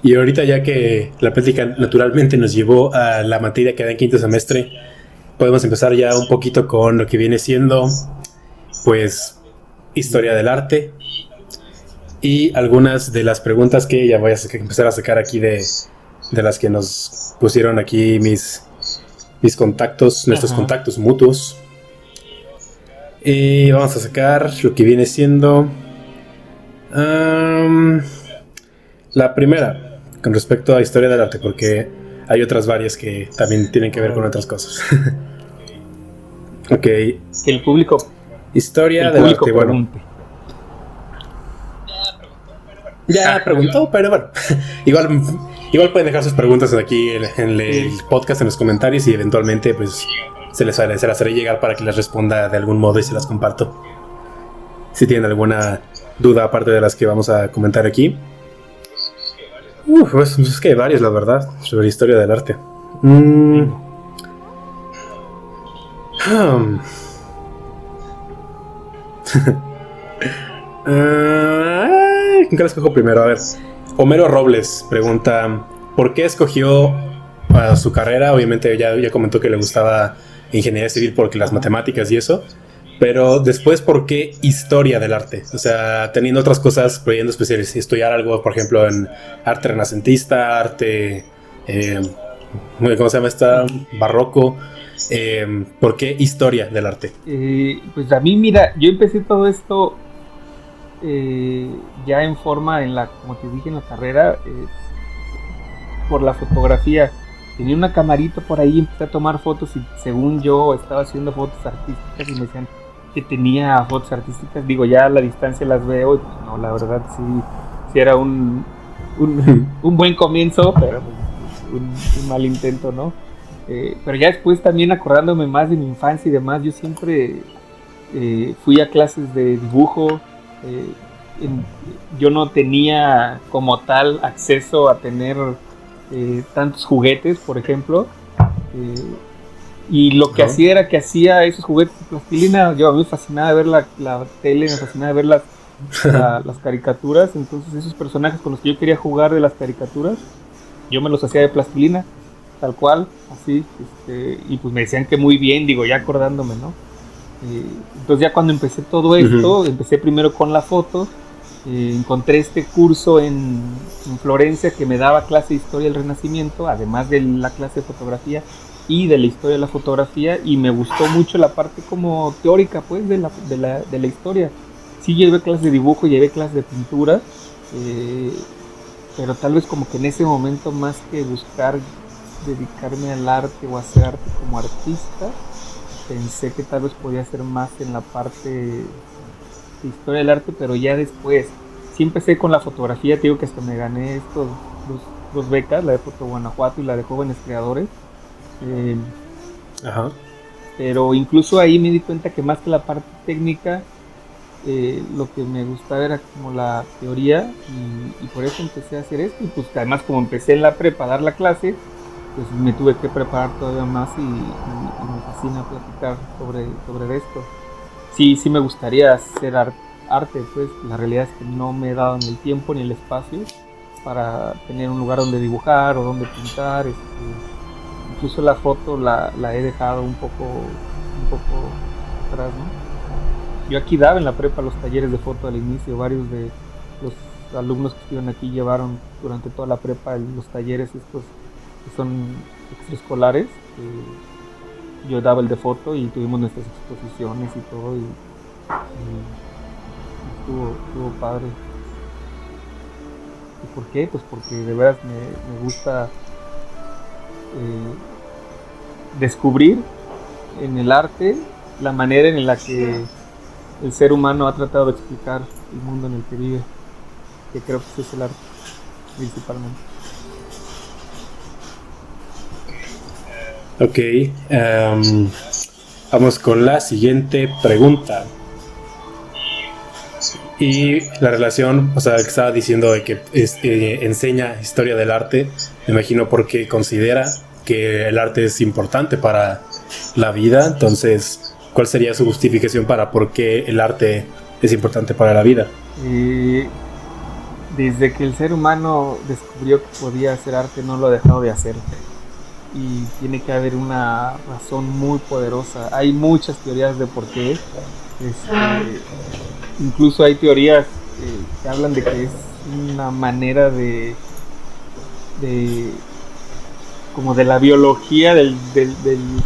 Y ahorita, ya que la plática naturalmente nos llevó a la materia que da en quinto semestre, podemos empezar ya un poquito con lo que viene siendo, pues, historia del arte y algunas de las preguntas que ya voy a empezar a sacar aquí de las que nos pusieron aquí mis contactos, nuestros contactos mutuos. Y vamos a sacar lo que viene siendo la primera, con respecto a historia del arte, porque hay otras varias que también tienen que ver con otras cosas. Ok. Que el público. Historia del arte, bueno. Ya preguntó, pero bueno. Igual pueden dejar sus preguntas aquí en el podcast, en los comentarios, y eventualmente pues se las haré llegar para que les responda de algún modo y se las comparto. Si tienen alguna duda aparte de las que vamos a comentar aquí. Pues es que hay varias, la verdad, sobre historia del arte. ¿Quién la escojo primero? A ver, Homero Robles pregunta: ¿por qué escogió su carrera? Obviamente ya comentó que le gustaba ingeniería civil porque las matemáticas y eso, pero después, ¿por qué historia del arte? O sea, teniendo otras cosas, pudiendo estudiar algo, por ejemplo, en arte renacentista, arte, ¿cómo se llama esta? Barroco. ¿Por qué historia del arte? Pues a mí, mira, yo empecé todo esto ya en forma, como te dije, en la carrera, por la fotografía. Tenía una camarita por ahí, empecé a tomar fotos y según yo estaba haciendo fotos artísticas y me decían que tenía fotos artísticas. Digo, ya a la distancia las veo y pues no, la verdad sí era un buen comienzo, pero un mal intento, ¿no? Pero ya después, también acordándome más de mi infancia y demás, yo siempre fui a clases de dibujo. Yo no tenía como tal acceso a tener tantos juguetes, por ejemplo, y lo que hacía era que hacía esos juguetes de plastilina. A mí me fascinaba ver la tele, me fascinaba ver las caricaturas. Entonces esos personajes con los que yo quería jugar de las caricaturas, yo me los hacía de plastilina, tal cual, así, y pues me decían que muy bien, digo, ya acordándome, ¿no? Entonces ya cuando empecé todo esto, empecé primero con la foto. Encontré este curso en Florencia que me daba clase de historia del Renacimiento, además de la clase de fotografía y de la historia de la fotografía, y me gustó mucho la parte como teórica, pues, de la historia. Sí llevé clases de dibujo, llevé clases de pintura, pero tal vez como que en ese momento, más que buscar dedicarme al arte o hacer arte como artista, pensé que tal vez podía hacer más en la parte de historia del arte, pero ya después sí empecé con la fotografía. Te digo que hasta me gané dos becas, la de Foto Guanajuato y la de Jóvenes Creadores. Pero incluso ahí me di cuenta que más que la parte técnica, lo que me gustaba era como la teoría, y por eso empecé a hacer esto. Y pues además, como empecé en la prepa a dar la clase, pues me tuve que preparar todavía más, y me fascina platicar sobre esto. Sí me gustaría hacer arte, pues la realidad es que no me he dado ni el tiempo ni el espacio para tener un lugar donde dibujar o donde pintar. Incluso la foto la he dejado un poco atrás, ¿no? Yo aquí daba en la prepa los talleres de foto al inicio. Varios de los alumnos que estuvieron aquí llevaron durante toda la prepa los talleres estos que son extraescolares. Yo daba el de foto y tuvimos nuestras exposiciones y todo, y estuvo padre. ¿Y por qué? Pues porque de veras me gusta descubrir en el arte la manera en la que el ser humano ha tratado de explicar el mundo en el que vive, que creo que es el arte principalmente. Ok, vamos con la siguiente pregunta. Y la relación, o sea, que estaba diciendo de que enseña historia del arte, me imagino porque considera que el arte es importante para la vida. Entonces, ¿cuál sería su justificación para por qué el arte es importante para la vida? desde que el ser humano descubrió que podía hacer arte, no lo ha dejado de hacer. Y tiene que haber una razón muy poderosa. Hay muchas teorías de por qué. Incluso hay teorías que hablan de que es una manera de como de la biología del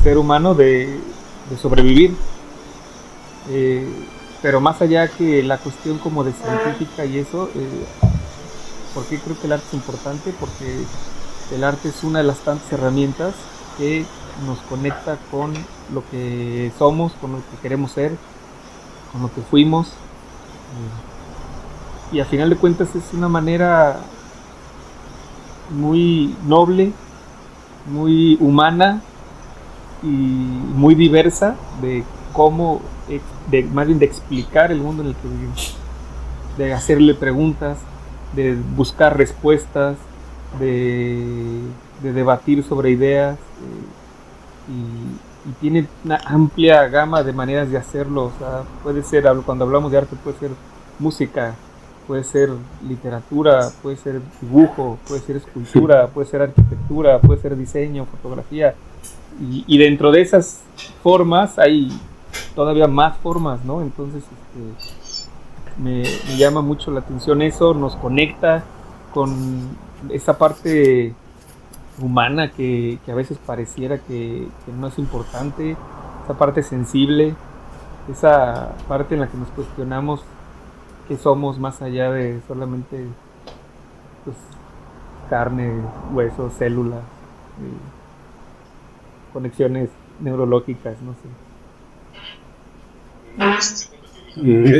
ser humano de sobrevivir. Pero más allá que la cuestión como de científica y eso, ¿por qué creo que el arte es importante? Porque el arte es una de las tantas herramientas que nos conecta con lo que somos, con lo que queremos ser, con lo que fuimos. Y al final de cuentas es una manera muy noble, muy humana y muy diversa de cómo, más bien de explicar el mundo en el que vivimos, de hacerle preguntas, de buscar respuestas, de debatir sobre ideas, y tiene una amplia gama de maneras de hacerlo. O sea, puede ser, cuando hablamos de arte, puede ser música, puede ser literatura, puede ser dibujo, puede ser escultura, puede ser arquitectura, puede ser diseño, fotografía, y dentro de esas formas hay todavía más formas, ¿no? Entonces me llama mucho la atención eso, nos conecta con esa parte humana que a veces pareciera que no es importante, esa parte sensible, esa parte en la que nos cuestionamos qué somos más allá de solamente pues, carne, huesos, células, conexiones neurológicas, no sé.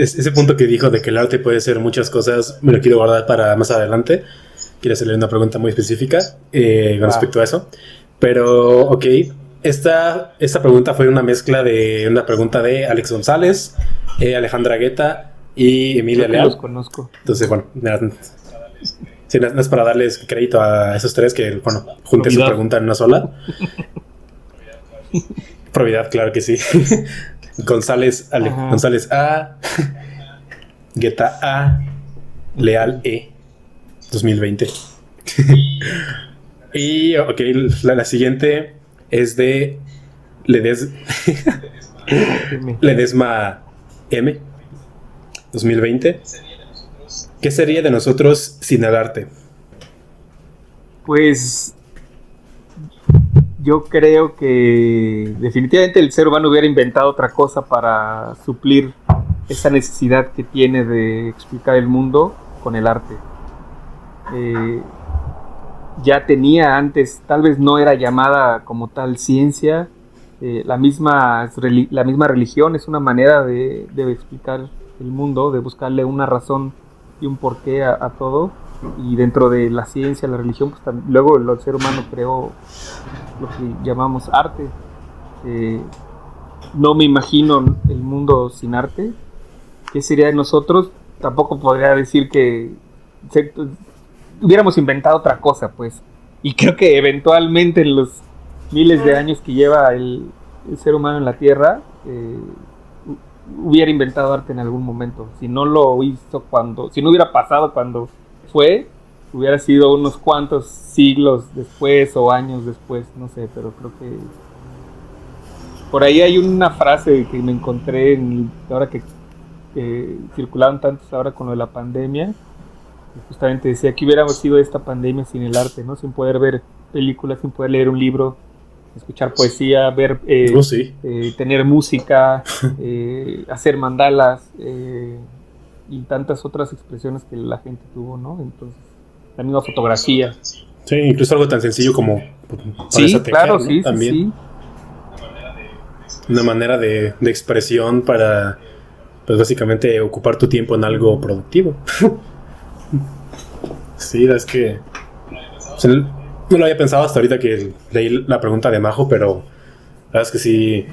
Ese punto que dijo de que el arte puede ser muchas cosas, me lo quiero guardar para más adelante. Quiero hacerle una pregunta muy específica con respecto a eso. Pero, ok, esta pregunta fue una mezcla de una pregunta de Alex González, Alejandra Guetta y Emilia Leal. Los conozco. Entonces, bueno, sí, no es para darles crédito a esos tres que, bueno, junté su pregunta en una sola. Probidad, claro que sí. González A, Guetta A, Leal E, 2020. Y ok, la siguiente es de Ledesma M, 2020. ¿Qué sería de nosotros sin el arte? Pues yo creo que definitivamente el ser humano hubiera inventado otra cosa para suplir esa necesidad que tiene de explicar el mundo con el arte. Ya tenía antes, tal vez no era llamada como tal ciencia, la misma religión es una manera de explicar el mundo, de buscarle una razón y un porqué a todo. Y dentro de la ciencia, la religión, pues luego el ser humano creó lo que llamamos arte. No me imagino el mundo sin arte. ¿Qué sería de nosotros? Tampoco podría decir que hubiéramos inventado otra cosa, pues. Y creo que eventualmente en los miles de años que lleva el ser humano en la Tierra, hubiera inventado arte en algún momento. Si no lo hizo si no hubiera pasado cuando hubiera sido unos cuantos siglos después o años después, no sé, pero creo que por ahí hay una frase que me encontré ahora que circulaban tantos ahora con lo de la pandemia, que justamente decía que hubiera sido esta pandemia sin el arte, ¿no? Sin poder ver películas, sin poder leer un libro, escuchar poesía, ver, tener música, hacer mandalas, y tantas otras expresiones que la gente tuvo, ¿no? Entonces, la misma fotografía. Sí, incluso algo tan sencillo como sí, tejer, claro, ¿no? Sí, también. Sí. Una manera de expresión para, pues básicamente, ocupar tu tiempo en algo productivo. Sí, es que no lo había pensado hasta ahorita que leí la pregunta de Majo, pero la verdad es que sí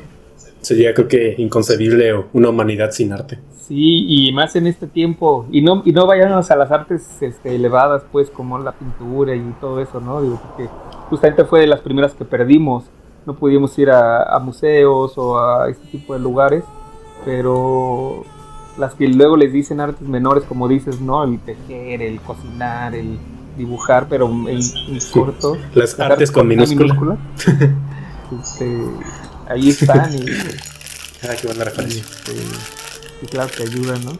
sería, creo que, inconcebible una humanidad sin arte. Sí, y más en este tiempo, y no vayamos a las artes elevadas, pues, como la pintura y todo eso, ¿no? Digo, porque justamente fue de las primeras que perdimos. No pudimos ir a museos o a este tipo de lugares, pero las que luego les dicen artes menores, como dices, ¿no? El tejer, el cocinar, el dibujar, pero en corto. Las artes con minúscula. Ahí están y... qué buena referencia. Y claro que ayudan, ¿no?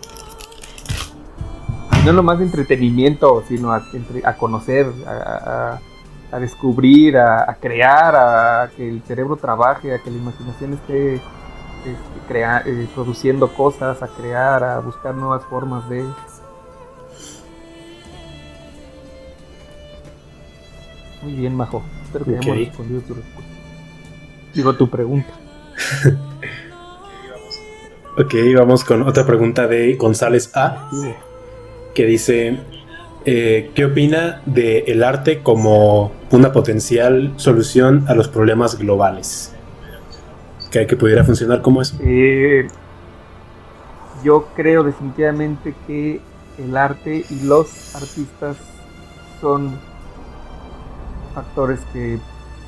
No nomás de entretenimiento, sino a conocer, a descubrir, a crear, a que el cerebro trabaje, a que la imaginación esté produciendo cosas, a crear, a buscar nuevas formas de... Muy bien, Majo. Espero que hayamos respondido tu respuesta. Digo, tu pregunta. Ok, vamos con otra pregunta de González A, que dice... ¿qué opina del arte como una potencial solución a los problemas globales? ¿Cree que pudiera funcionar como eso? Yo creo definitivamente que el arte y los artistas son factores que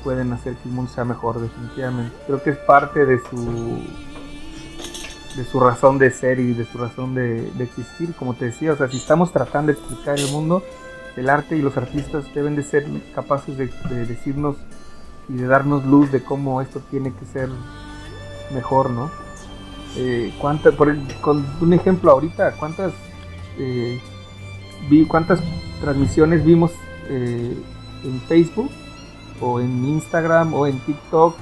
pueden hacer que el mundo sea mejor, definitivamente. Creo que es parte de su razón de ser y de su razón de existir, como te decía. O sea, si estamos tratando de explicar el mundo, el arte y los artistas deben de ser capaces de decirnos y de darnos luz de cómo esto tiene que ser mejor, ¿no? Con un ejemplo ahorita, ¿cuántas transmisiones vimos en Facebook o en Instagram o en TikTok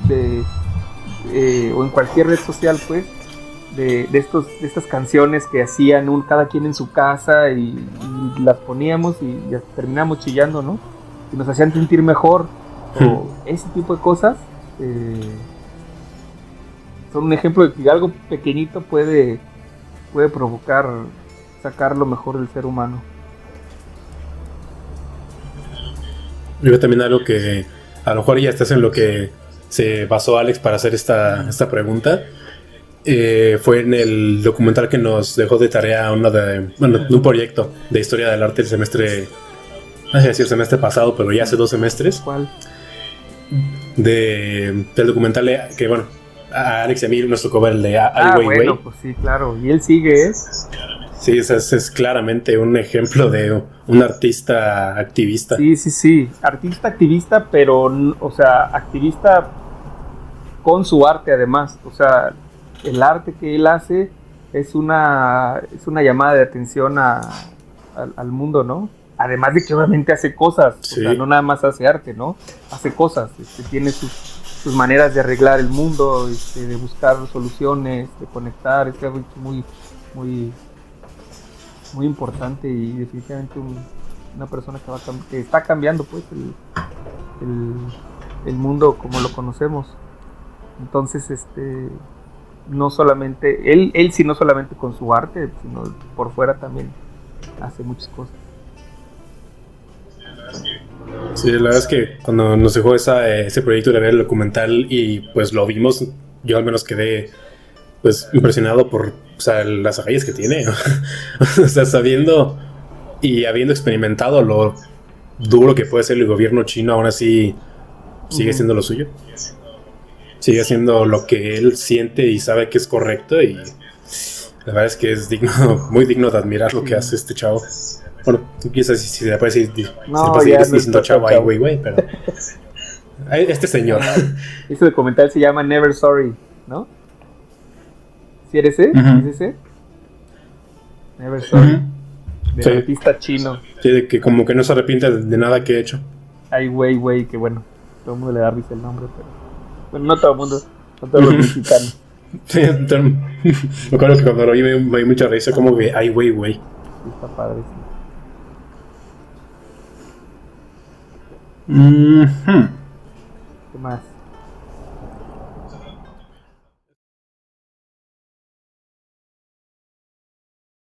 o en cualquier red social, pues, de estas canciones que hacían cada quien en su casa y las poníamos y ya terminamos chillando, ¿no? Y nos hacían sentir mejor, o ese tipo de cosas son un ejemplo de que algo pequeñito puede provocar, sacar lo mejor del ser humano. Yo también algo que a lo mejor ya estás en lo que se basó Alex para hacer esta pregunta. Fue en el documental que nos dejó de tarea de un proyecto de historia del arte el semestre, no sé si el semestre pasado, pero ya hace 2 semestres. ¿Cuál? Del documental que, bueno, a Alex y a mí nos tocó ver el de Ai Weiwei. Pues sí, claro, y él sigue, Sí, es claramente un ejemplo de un artista activista. Sí, artista activista, pero, o sea, activista con su arte además, o sea, el arte que él hace es una llamada de atención al mundo, ¿no? Además de que obviamente hace cosas, sí. O sea, no nada más hace arte, ¿no? Hace cosas, tiene sus maneras de arreglar el mundo, de buscar soluciones, de conectar, es algo muy, muy, muy importante y definitivamente una persona que está cambiando, pues, el mundo como lo conocemos. Entonces, no solamente él sí, no solamente con su arte, sino por fuera también hace muchas cosas. Sí, la verdad es que cuando nos dejó ese proyecto de ver el documental y pues lo vimos, yo al menos quedé pues impresionado por, o sea, las agallas que tiene. O sea, sabiendo y habiendo experimentado lo duro que puede ser el gobierno chino, aún así sigue siendo lo suyo. Sigue haciendo lo que él siente y sabe que es correcto, y la verdad es que es muy digno de admirar lo que hace este chavo. Bueno, quizás si se le puede decir, diciendo chavo Ai Weiwei, pero este señor. Este documental se llama Never Sorry, ¿no? ¿Sí eres ese? ¿Es ese? Never Sorry. Del artista chino. Sí, de que como que no se arrepiente de nada que ha hecho. Ai Weiwei, que bueno, todo el mundo le da risa el nombre, pero... Bueno, no todo el mundo, no todos los mexicanos. Sí, me acuerdo que cuando lo vi me dio mucha risa, como que Ai Weiwei. Sí, está padre, sí. ¿Qué más?